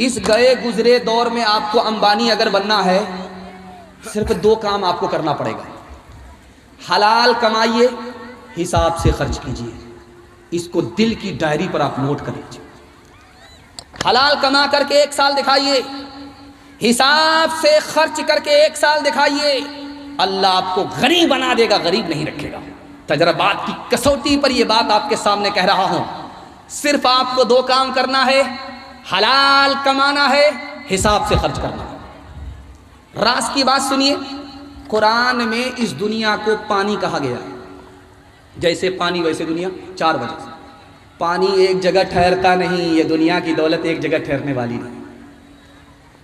اس گئے گزرے دور میں آپ کو امبانی اگر بننا ہے صرف 2 کام آپ کو کرنا پڑے گا. حلال کمائیے, حساب سے خرچ کیجیے. اس کو دل کی ڈائری پر آپ نوٹ کر لیجیے. حلال کما کر کے 1 سال دکھائیے, حساب سے خرچ کر کے 1 سال دکھائیے, اللہ آپ کو غنی بنا دے گا, غریب نہیں رکھے گا. تجربات کی کسوٹی پر یہ بات آپ کے سامنے کہہ رہا ہوں. صرف آپ کو 2 کام کرنا ہے, حلال کمانا ہے, حساب سے خرچ کرنا ہے. راز کی بات سنیے, قرآن میں اس دنیا کو پانی کہا گیا ہے. جیسے پانی ویسے دنیا, 4 وجہ سے. پانی ایک جگہ ٹھہرتا نہیں, یہ دنیا کی دولت ایک جگہ ٹھہرنے والی نہیں.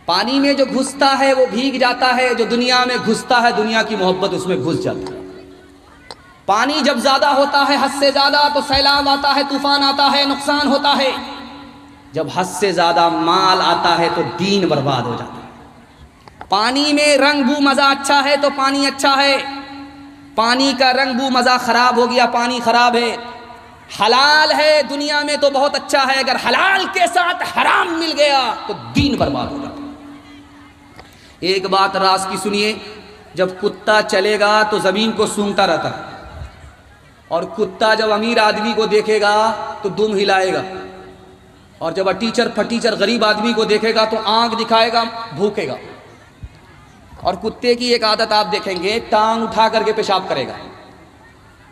پانی میں جو گھستا ہے وہ بھیگ جاتا ہے, جو دنیا میں گھستا ہے دنیا کی محبت اس میں گھس جاتی ہے. پانی جب زیادہ ہوتا ہے حد سے زیادہ تو سیلاب آتا ہے, طوفان آتا ہے, نقصان ہوتا ہے. جب حد سے زیادہ مال آتا ہے تو دین برباد ہو جاتا ہے. پانی میں رنگ بو مزہ اچھا ہے تو پانی اچھا ہے, پانی کا رنگ بو مزہ خراب ہو گیا پانی خراب ہے. حلال ہے دنیا میں تو بہت اچھا ہے, اگر حلال کے ساتھ حرام مل گیا تو دین برباد ہو جاتا ہے. ایک بات راز کی سنیے, جب کتا چلے گا تو زمین کو سونگتا رہتا ہے, اور کتا جب امیر آدمی کو دیکھے گا تو دم ہلائے گا, اور جب ٹیچر پھٹیچر غریب آدمی کو دیکھے گا تو آنکھ دکھائے گا, بھوکے گا. اور کتے کی ایک عادت آپ دیکھیں گے, ٹانگ اٹھا کر کے پیشاب کرے گا,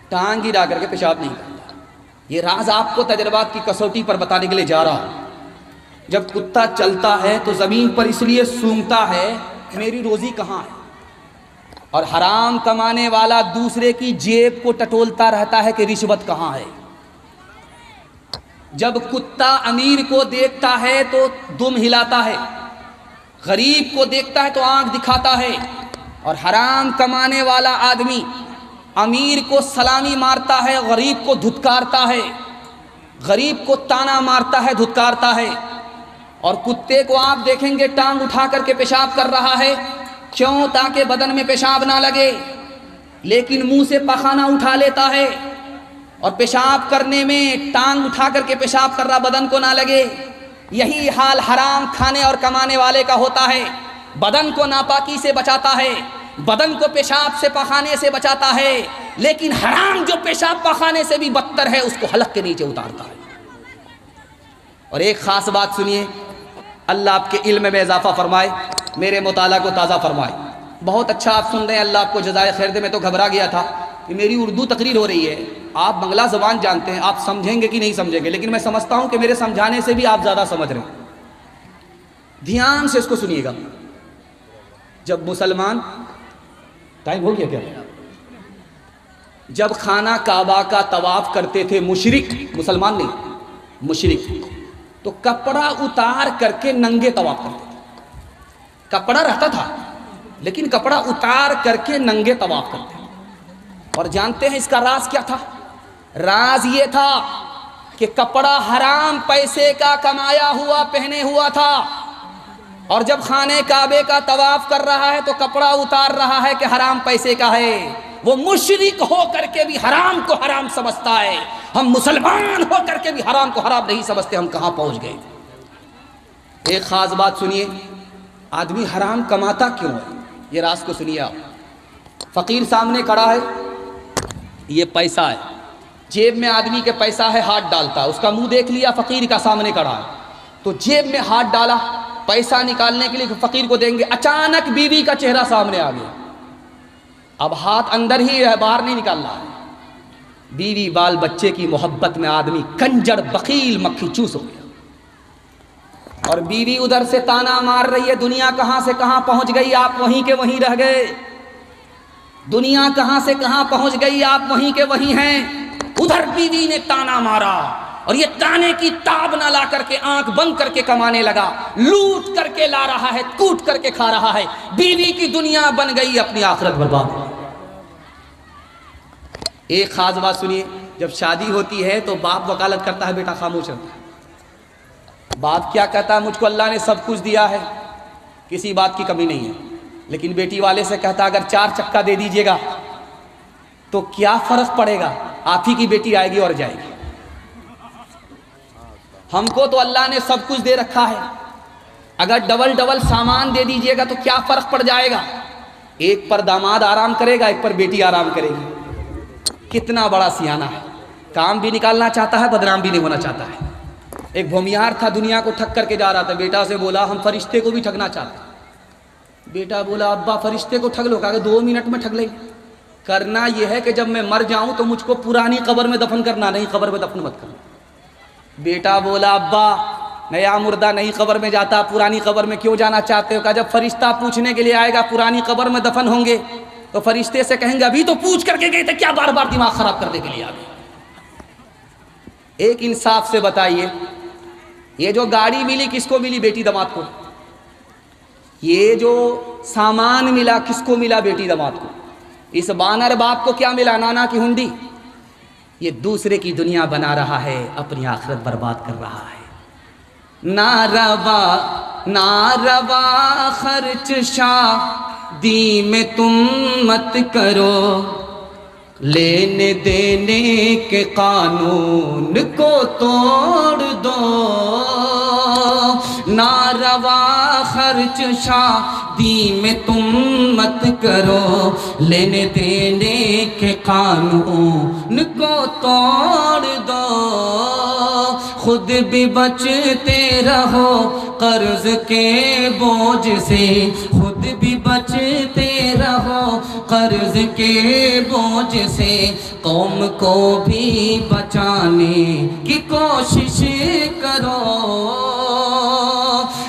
ٹانگ گرا کر کے پیشاب نہیں کرتا. یہ راز آپ کو تجربات کی کسوٹی پر بتانے کے لیے جا رہا ہوں. جب کتا چلتا ہے تو زمین پر اس لیے سونگتا ہے میری روزی کہاں ہے, اور حرام کمانے والا دوسرے کی جیب کو ٹٹولتا رہتا ہے کہ رشوت کہاں ہے. جب کتا امیر کو دیکھتا ہے تو دم ہلاتا ہے, غریب کو دیکھتا ہے تو آنکھ دکھاتا ہے, اور حرام کمانے والا آدمی امیر کو سلامی مارتا ہے, غریب کو دھتکارتا ہے, غریب کو تانا مارتا ہے, دھتکارتا ہے. اور کتے کو آپ دیکھیں گے ٹانگ اٹھا کر کے پیشاب کر رہا ہے, کیوں؟ تاکہ بدن میں پیشاب نہ لگے, لیکن منہ سے پخانہ اٹھا لیتا ہے, اور پیشاب کرنے میں ٹانگ اٹھا کر کے پیشاب کر رہا, بدن کو نہ لگے. یہی حال حرام کھانے اور کمانے والے کا ہوتا ہے. بدن کو ناپاکی سے بچاتا ہے, بدن کو پیشاب سے پخانے سے بچاتا ہے, لیکن حرام جو پیشاب پخانے سے بھی بدتر ہے اس کو حلق کے نیچے اتارتا ہے. اور ایک خاص بات سنیے, اللہ آپ کے علم میں اضافہ فرمائے, میرے مطالعہ کو تازہ فرمائے. بہت اچھا آپ سن رہے ہیں, اللہ آپ کو جزائے خیر دے. میں تو گھبرا گیا تھا کہ میری اردو تقریر ہو رہی ہے, آپ بنگلہ زبان جانتے ہیں, آپ سمجھیں گے کہ نہیں سمجھیں گے, لیکن میں سمجھتا ہوں کہ میرے سمجھانے سے بھی آپ زیادہ سمجھ رہے ہیں. دھیان سے اس کو سنیے گا. جب مسلمان, ٹائم ہو گیا کیا؟ جب خانہ کعبہ کا طواف کرتے تھے مشرک, مسلمان نہیں مشرک, تو کپڑا اتار کر کے ننگے طواف کرتے تھے. کپڑا رہتا تھا لیکن کپڑا اتار کر کے ننگے طواف کرتے تھے. اور جانتے ہیں اس کا راز کیا تھا؟ راز یہ تھا کہ کپڑا حرام پیسے کا کمایا ہوا پہنے ہوا تھا, اور جب خانے کعبے کا طواف کر رہا ہے تو کپڑا اتار رہا ہے کہ حرام پیسے کا ہے. وہ مشرک ہو کر کے بھی حرام کو حرام سمجھتا ہے, ہم مسلمان ہو کر کے بھی حرام کو حرام نہیں سمجھتے. ہم کہاں پہنچ گئے؟ ایک خاص بات سنیے, آدمی حرام کماتا کیوں ہے, یہ راز کو سنیے آپ. فقیر سامنے کھڑا ہے, یہ پیسہ ہے, جیب میں آدمی کے پیسہ ہے, ہاتھ ڈالتا ہے, اس کا منہ دیکھ لیا, فقیر کا سامنے کھڑا ہے تو جیب میں ہاتھ ڈالا پیسہ نکالنے کے لیے فقیر کو دیں گے. اچانک بیوی کا چہرہ سامنے آ گیا, اب ہاتھ اندر ہی ہے, باہر نہیں نکال رہا ہے. بیوی بال بچے کی محبت میں آدمی کنجر بخیل مکھی چوس ہو گیا, اور بیوی ادھر سے تانا مار رہی ہے, دنیا کہاں سے کہاں پہنچ گئی, آپ وہیں کے وہیں رہ گئے. دنیا کہاں سے کہاں پہنچ گئی, آپ وہیں کے وہیں ہیں. ادھر بیوی نے تانا مارا, اور یہ تانے کی تاب نہ لا کر کے آنکھ بند کر کے کمانے لگا, لوٹ کر کے لا رہا ہے, کوٹ کر کے کھا رہا ہے. بیوی کی دنیا بن گئی, اپنی آخرت برباد. ایک خاص بات سنیے, جب شادی ہوتی ہے تو باپ وکالت کرتا ہے, بیٹا خاموش رہتا ہے. باپ کیا کہتا ہے, مجھ کو اللہ نے سب کچھ دیا ہے, کسی بات کی کمی نہیں ہے, لیکن بیٹی والے سے کہتا اگر 4 چکا دے دیجئے گا تو کیا فرق پڑے گا, آپ ہی کی بیٹی آئے گی اور جائے گی. ہم کو تو اللہ نے سب کچھ دے رکھا ہے, اگر ڈبل ڈبل سامان دے دیجئے گا تو کیا فرق پڑ جائے گا؟ ایک پر داماد آرام کرے گا، ایک پر بیٹی آرام کرے گی۔ کتنا بڑا سیانہ ہے، کام بھی نکالنا چاہتا ہے، بدنام بھی نہیں ہونا چاہتا ہے۔ ایک بھومیار تھا، دنیا کو ٹھگ کر کے جا رہا تھا، بیٹا سے بولا ہم فرشتے کو بھی ٹھگنا چاہتے ہیں۔ بیٹا بولا ابا فرشتے کو ٹھگ لو، کہا کہ 2 منٹ میں ٹھگ لیں گے۔ کرنا یہ ہے کہ جب میں مر جاؤں تو مجھ کو پرانی قبر میں دفن کرنا، نہیں قبر میں دفن مت کرنا۔ بیٹا بولا ابا نیا مردہ نئی قبر میں جاتا، پرانی قبر میں کیوں جانا چاہتے ہو؟ کہا جب فرشتہ پوچھنے کے لیے آئے گا پرانی قبر میں دفن ہوں گے تو فرشتے سے کہیں گے ابھی تو پوچھ کر کے گئے تھے، کیا بار بار دماغ خراب کرنے کے لیے آ گئے؟ ایک انصاف سے بتائیے، یہ جو گاڑی ملی کس کو ملی؟ بیٹی داماد کو۔ یہ جو سامان ملا کس کو ملا؟ بیٹی داماد کو۔ اس بانر باپ کو کیا ملا؟ نانا کی ہنڈی۔ یہ دوسرے کی دنیا بنا رہا ہے، اپنی آخرت برباد کر رہا ہے۔ ناروا خرچ شادی میں تم مت کرو، لینے دینے کے قانون کو توڑ دو۔ ناروا خرچ شادی میں تم مت کرو، لینے دینے کے قانون کو توڑ دو۔ خود بھی بچتے رہو قرض کے بوجھ سے، خود بھی بچتے رہو قرض کے بوجھ سے، قوم کو بھی بچانے کی کوشش کرو۔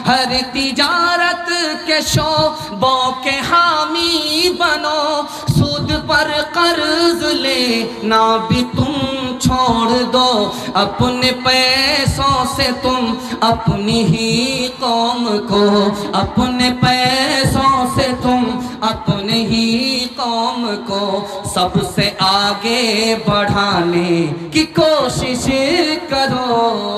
ہر تجارت کے شعبوں کے حامی بنو، سود پر قرض لینا بھی تم چھوڑ دو۔ اپنے پیسوں سے تم اپنی ہی قوم کو، اپنے پیسوں سے تم اپنے ہی قوم کو سب سے آگے بڑھانے کی کوشش کرو۔